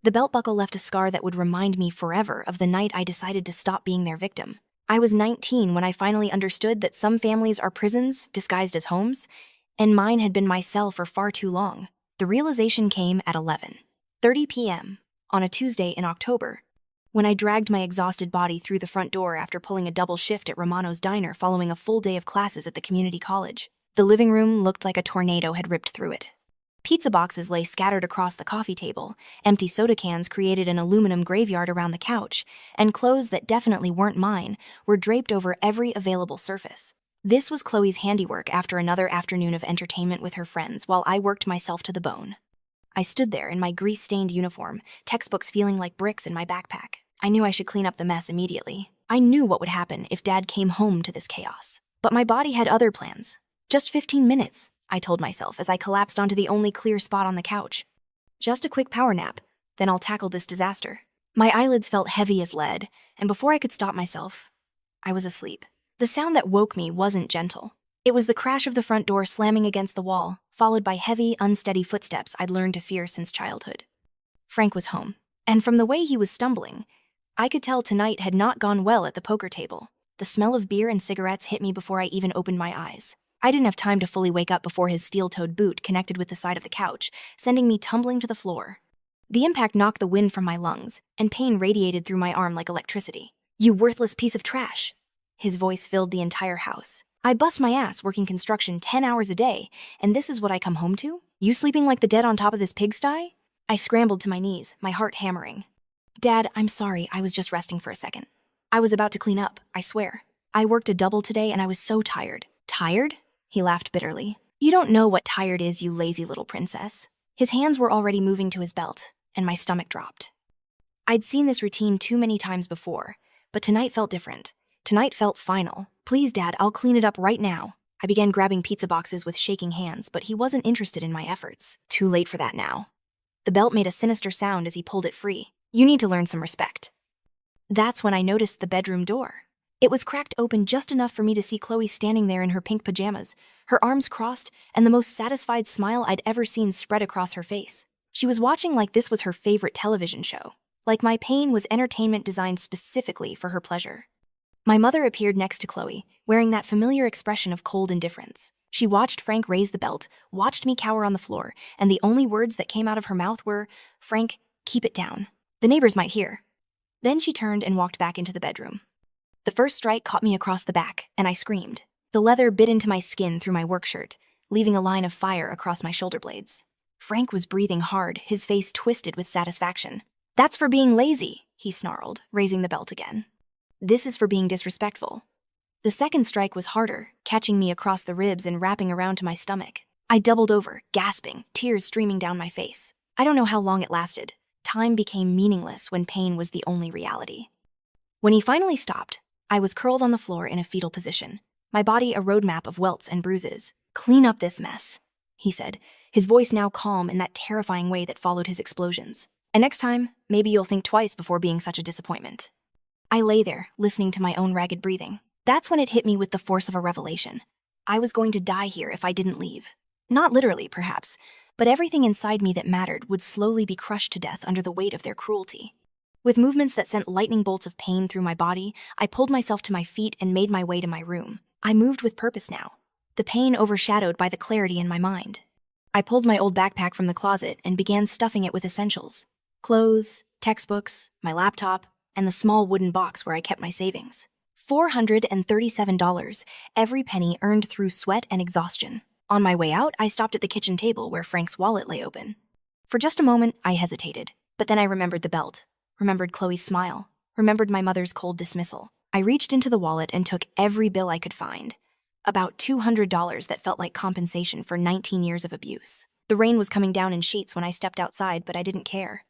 The belt buckle left a scar that would remind me forever of the night I decided to stop being their victim. I was 19 when I finally understood that some families are prisons disguised as homes, and mine had been my cell for far too long. The realization came at 11:30 p.m. on a Tuesday in October, when I dragged my exhausted body through the front door after pulling a double shift at Romano's Diner following a full day of classes at the community college. The living room looked like a tornado had ripped through it. Pizza boxes lay scattered across the coffee table, empty soda cans created an aluminum graveyard around the couch, and clothes that definitely weren't mine were draped over every available surface. This was Chloe's handiwork after another afternoon of entertainment with her friends while I worked myself to the bone. I stood there in my grease-stained uniform, textbooks feeling like bricks in my backpack. I knew I should clean up the mess immediately. I knew what would happen if Dad came home to this chaos. But my body had other plans. Just 15 minutes, I told myself as I collapsed onto the only clear spot on the couch. Just a quick power nap, then I'll tackle this disaster. My eyelids felt heavy as lead, and before I could stop myself, I was asleep. The sound that woke me wasn't gentle. It was the crash of the front door slamming against the wall, followed by heavy, unsteady footsteps I'd learned to fear since childhood. Frank was home, and from the way he was stumbling, I could tell tonight had not gone well at the poker table. The smell of beer and cigarettes hit me before I even opened my eyes. I didn't have time to fully wake up before his steel-toed boot connected with the side of the couch, sending me tumbling to the floor. The impact knocked the wind from my lungs, and pain radiated through my arm like electricity. "You worthless piece of trash!" His voice filled the entire house. "I bust my ass working construction 10 hours a day, and this is what I come home to? You sleeping like the dead on top of this pigsty?" I scrambled to my knees, my heart hammering. "Dad, I'm sorry, I was just resting for a second. I was about to clean up, I swear. I worked a double today and I was so tired." "Tired?" He laughed bitterly. "You don't know what tired is, you lazy little princess." His hands were already moving to his belt, and my stomach dropped. I'd seen this routine too many times before, but tonight felt different. Tonight felt final. "Please, Dad, I'll clean it up right now." I began grabbing pizza boxes with shaking hands, but he wasn't interested in my efforts. Too late for that now. The belt made a sinister sound as he pulled it free. "You need to learn some respect." That's when I noticed the bedroom door. It was cracked open just enough for me to see Chloe standing there in her pink pajamas, her arms crossed, and the most satisfied smile I'd ever seen spread across her face. She was watching like this was her favorite television show, like my pain was entertainment designed specifically for her pleasure. My mother appeared next to Chloe, wearing that familiar expression of cold indifference. She watched Frank raise the belt, watched me cower on the floor, and the only words that came out of her mouth were, "Frank, keep it down. The neighbors might hear." Then she turned and walked back into the bedroom. The first strike caught me across the back, and I screamed. The leather bit into my skin through my work shirt, leaving a line of fire across my shoulder blades. Frank was breathing hard, his face twisted with satisfaction. "That's for being lazy," he snarled, raising the belt again. "This is for being disrespectful." The second strike was harder, catching me across the ribs and wrapping around to my stomach. I doubled over, gasping, tears streaming down my face. I don't know how long it lasted. Time became meaningless when pain was the only reality. When he finally stopped, I was curled on the floor in a fetal position, my body a roadmap of welts and bruises. "Clean up this mess," he said, his voice now calm in that terrifying way that followed his explosions. "And next time, maybe you'll think twice before being such a disappointment." I lay there, listening to my own ragged breathing. That's when it hit me with the force of a revelation. I was going to die here if I didn't leave. Not literally, perhaps, but everything inside me that mattered would slowly be crushed to death under the weight of their cruelty. With movements that sent lightning bolts of pain through my body, I pulled myself to my feet and made my way to my room. I moved with purpose now, the pain overshadowed by the clarity in my mind. I pulled my old backpack from the closet and began stuffing it with essentials. Clothes, textbooks, my laptop, and the small wooden box where I kept my savings. $437, every penny earned through sweat and exhaustion. On my way out, I stopped at the kitchen table where Frank's wallet lay open. For just a moment, I hesitated, but then I remembered the belt. Remembered Chloe's smile, remembered my mother's cold dismissal. I reached into the wallet and took every bill I could find. About $200 that felt like compensation for 19 years of abuse. The rain was coming down in sheets when I stepped outside, but I didn't care.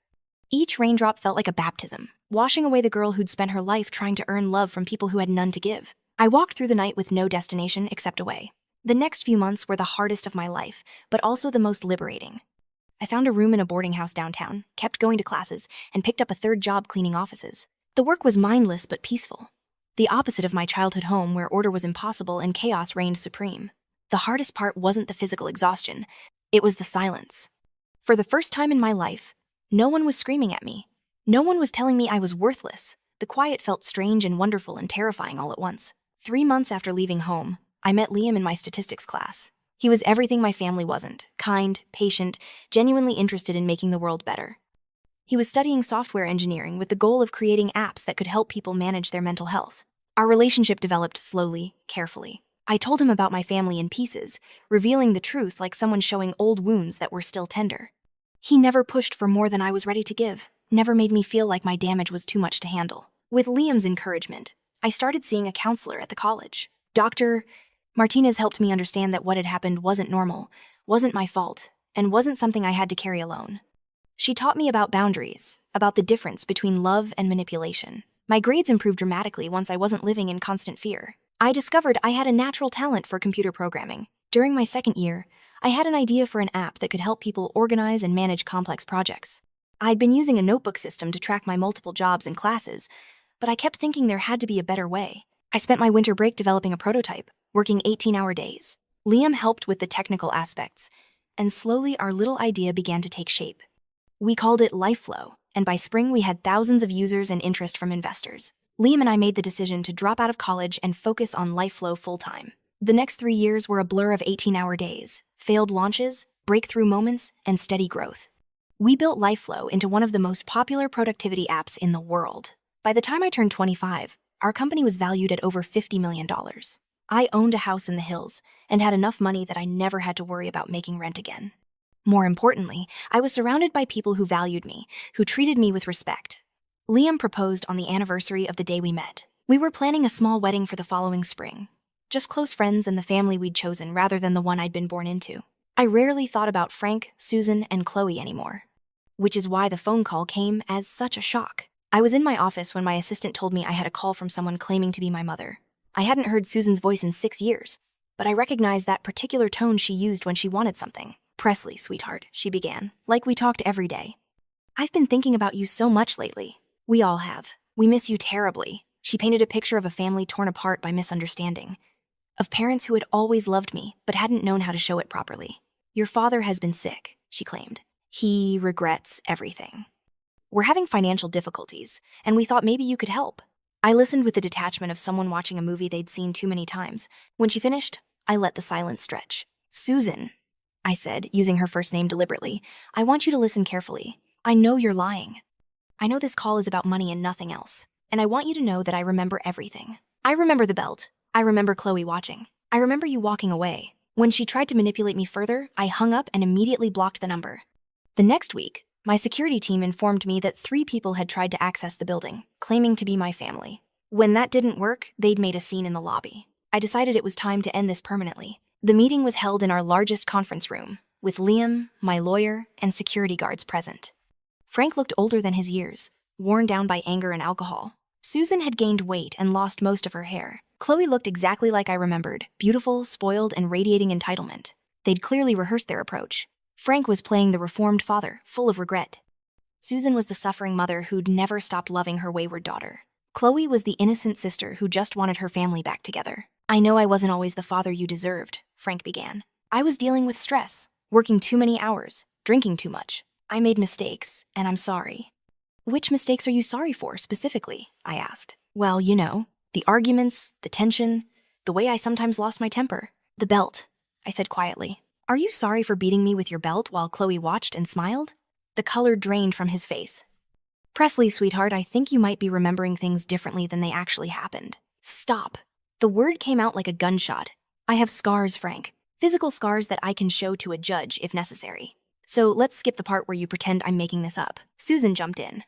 Each raindrop felt like a baptism, washing away the girl who'd spent her life trying to earn love from people who had none to give. I walked through the night with no destination except away. The next few months were the hardest of my life, but also the most liberating. I found a room in a boarding house downtown, kept going to classes, and picked up a third job cleaning offices. The work was mindless but peaceful. The opposite of my childhood home where order was impossible and chaos reigned supreme. The hardest part wasn't the physical exhaustion, it was the silence. For the first time in my life, No one was screaming at me. No one was telling me I was worthless. The quiet felt strange and wonderful and terrifying all at once. 3 months after leaving home, I met Liam in my statistics class. He was everything my family wasn't: kind, patient, genuinely interested in making the world better. He was studying software engineering with the goal of creating apps that could help people manage their mental health. Our relationship developed slowly, carefully. I told him about my family in pieces, revealing the truth like someone showing old wounds that were still tender. He never pushed for more than I was ready to give, never made me feel like my damage was too much to handle. With Liam's encouragement, I started seeing a counselor at the college. Dr. Martinez helped me understand that what had happened wasn't normal, wasn't my fault, and wasn't something I had to carry alone. She taught me about boundaries, about the difference between love and manipulation. My grades improved dramatically once I wasn't living in constant fear. I discovered I had a natural talent for computer programming. During my second year, I had an idea for an app that could help people organize and manage complex projects. I'd been using a notebook system to track my multiple jobs and classes, but I kept thinking there had to be a better way. I spent my winter break developing a prototype, working 18-hour days. Liam helped with the technical aspects, and slowly our little idea began to take shape. We called it LifeFlow, and by spring we had thousands of users and interest from investors. Liam and I made the decision to drop out of college and focus on LifeFlow full-time. The next 3 years were a blur of 18-hour days, failed launches, breakthrough moments, and steady growth. We built LifeFlow into one of the most popular productivity apps in the world. By the time I turned 25, our company was valued at over $50 million. I owned a house in the hills and had enough money that I never had to worry about making rent again. More importantly, I was surrounded by people who valued me, who treated me with respect. Liam proposed on the anniversary of the day we met. We were planning a small wedding for the following spring. Just close friends and the family we'd chosen rather than the one I'd been born into. I rarely thought about Frank, Susan, and Chloe anymore. Which is why the phone call came as such a shock. I was in my office when my assistant told me I had a call from someone claiming to be my mother. I hadn't heard Susan's voice in 6 years, but I recognized that particular tone she used when she wanted something. "Presslee, sweetheart," she began, like we talked every day. "I've been thinking about you so much lately. We all have. We miss you terribly." She painted a picture of a family torn apart by misunderstanding, of parents who had always loved me but hadn't known how to show it properly. "Your father has been sick," she claimed. "He regrets everything. We're having financial difficulties, and we thought maybe you could help." I listened with the detachment of someone watching a movie they'd seen too many times. When she finished, I let the silence stretch. "Susan," I said, using her first name deliberately, "I want you to listen carefully. I know you're lying. I know this call is about money and nothing else, and I want you to know that I remember everything. I remember the belt. I remember Chloe watching. I remember you walking away. When she tried to manipulate me further, I hung up and immediately blocked the number." The next week, my security team informed me that 3 people had tried to access the building, claiming to be my family. When that didn't work, they'd made a scene in the lobby. I decided it was time to end this permanently. The meeting was held in our largest conference room, with Liam, my lawyer, and security guards present. Frank looked older than his years, worn down by anger and alcohol. Susan had gained weight and lost most of her hair. Chloe looked exactly like I remembered, beautiful, spoiled, and radiating entitlement. They'd clearly rehearsed their approach. Frank was playing the reformed father, full of regret. Susan was the suffering mother who'd never stopped loving her wayward daughter. Chloe was the innocent sister who just wanted her family back together. "I know I wasn't always the father you deserved," Frank began. "I was dealing with stress, working too many hours, drinking too much. I made mistakes, and I'm sorry." "Which mistakes are you sorry for, specifically?" I asked. "Well, you know, the arguments, the tension, the way I sometimes lost my temper." "The belt," I said quietly. "Are you sorry for beating me with your belt while Chloe watched and smiled?" The color drained from his face. "Presslee, sweetheart, I think you might be remembering things differently than they actually happened." "Stop." The word came out like a gunshot. "I have scars, Frank. Physical scars that I can show to a judge if necessary. So let's skip the part where you pretend I'm making this up." Susan jumped in.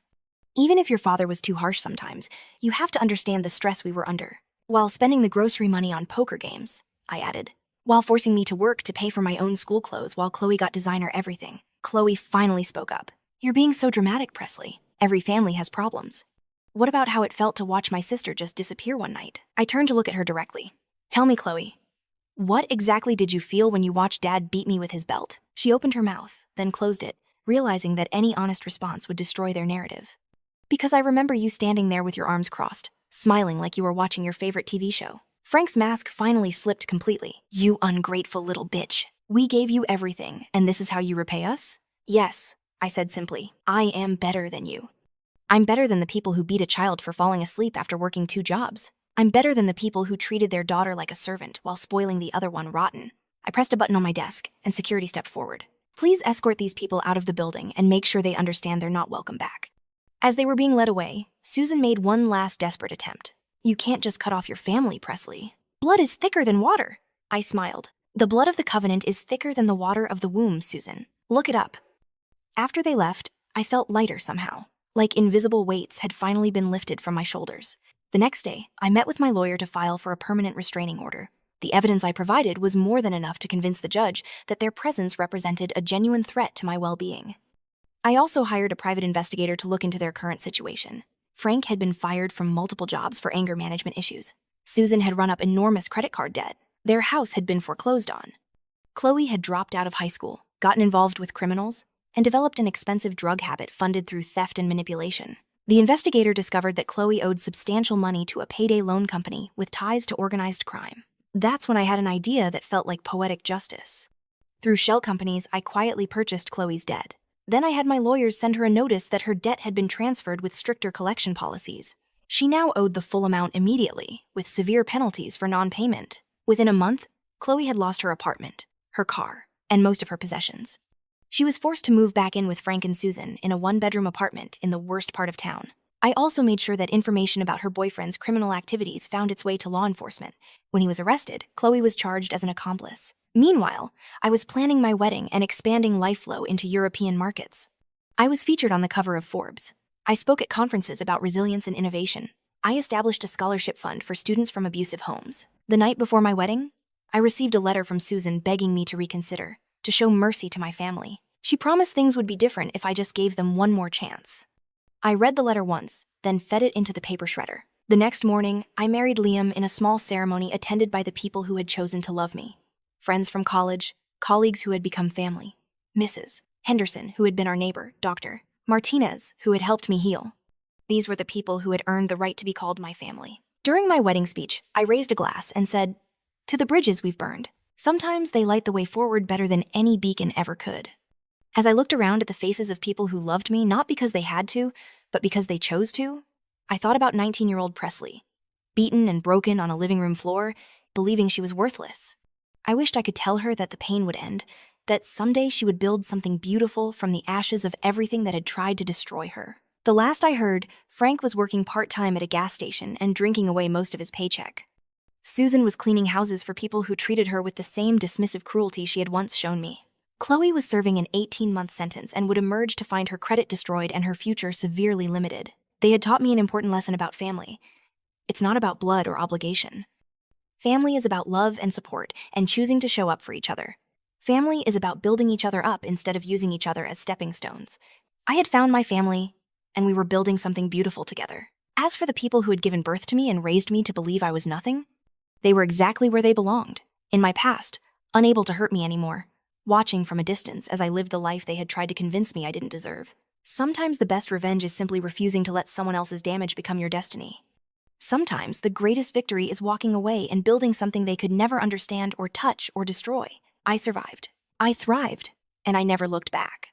"Even if your father was too harsh sometimes, you have to understand the stress we were under. While spending the grocery money on poker games," I added. "While forcing me to work to pay for my own school clothes while Chloe got designer everything." Chloe finally spoke up. "You're being so dramatic, Presslee. Every family has problems. What about how it felt to watch my sister just disappear one night?" I turned to look at her directly. "Tell me, Chloe, what exactly did you feel when you watched Dad beat me with his belt?" She opened her mouth, then closed it, realizing that any honest response would destroy their narrative. "Because I remember you standing there with your arms crossed, smiling like you were watching your favorite TV show." Frank's mask finally slipped completely. "You ungrateful little bitch. We gave you everything, and this is how you repay us?" "Yes." I said simply. I am better than you. I'm better than the people who beat a child for falling asleep after working 2 jobs. I'm better than the people who treated their daughter like a servant while spoiling the other one rotten. I pressed a button on my desk, and security stepped forward. Please escort these people out of the building and make sure they understand they're not welcome back. As they were being led away, Susan made one last desperate attempt. You can't just cut off your family, Presslee. Blood is thicker than water. I smiled. The blood of the covenant is thicker than the water of the womb, Susan. Look it up. After they left, I felt lighter somehow, like invisible weights had finally been lifted from my shoulders. The next day, I met with my lawyer to file for a permanent restraining order. The evidence I provided was more than enough to convince the judge that their presence represented a genuine threat to my well-being. I also hired a private investigator to look into their current situation. Frank had been fired from multiple jobs for anger management issues. Susan had run up enormous credit card debt. Their house had been foreclosed on. Chloe had dropped out of high school, gotten involved with criminals, and developed an expensive drug habit funded through theft and manipulation. The investigator discovered that Chloe owed substantial money to a payday loan company with ties to organized crime. That's when I had an idea that felt like poetic justice. Through shell companies, I quietly purchased Chloe's debt. Then I had my lawyers send her a notice that her debt had been transferred with stricter collection policies. She now owed the full amount immediately, with severe penalties for non-payment. Within a month, Chloe had lost her apartment, her car, and most of her possessions. She was forced to move back in with Frank and Susan in a 1-bedroom apartment in the worst part of town. I also made sure that information about her boyfriend's criminal activities found its way to law enforcement. When he was arrested, Chloe was charged as an accomplice. Meanwhile, I was planning my wedding and expanding LifeFlow into European markets. I was featured on the cover of Forbes. I spoke at conferences about resilience and innovation. I established a scholarship fund for students from abusive homes. The night before my wedding, I received a letter from Susan begging me to reconsider, to show mercy to my family. She promised things would be different if I just gave them one more chance. I read the letter once, then fed it into the paper shredder. The next morning, I married Liam in a small ceremony attended by the people who had chosen to love me. Friends from college, colleagues who had become family. Mrs. Henderson, who had been our neighbor, Dr. Martinez, who had helped me heal. These were the people who had earned the right to be called my family. During my wedding speech, I raised a glass and said, "To the bridges we've burned. Sometimes they light the way forward better than any beacon ever could." As I looked around at the faces of people who loved me not because they had to, but because they chose to, I thought about 19-year-old Presslee, beaten and broken on a living room floor, believing she was worthless. I wished I could tell her that the pain would end, that someday she would build something beautiful from the ashes of everything that had tried to destroy her. The last I heard, Frank was working part-time at a gas station and drinking away most of his paycheck. Susan was cleaning houses for people who treated her with the same dismissive cruelty she had once shown me. Chloe was serving an 18-month sentence and would emerge to find her credit destroyed and her future severely limited. They had taught me an important lesson about family. It's not about blood or obligation. Family is about love and support and choosing to show up for each other. Family is about building each other up instead of using each other as stepping stones. I had found my family, and we were building something beautiful together. As for the people who had given birth to me and raised me to believe I was nothing, they were exactly where they belonged, in my past, unable to hurt me anymore, watching from a distance as I lived the life they had tried to convince me I didn't deserve. Sometimes the best revenge is simply refusing to let someone else's damage become your destiny. Sometimes the greatest victory is walking away and building something they could never understand or touch or destroy. I survived. I thrived. And I never looked back.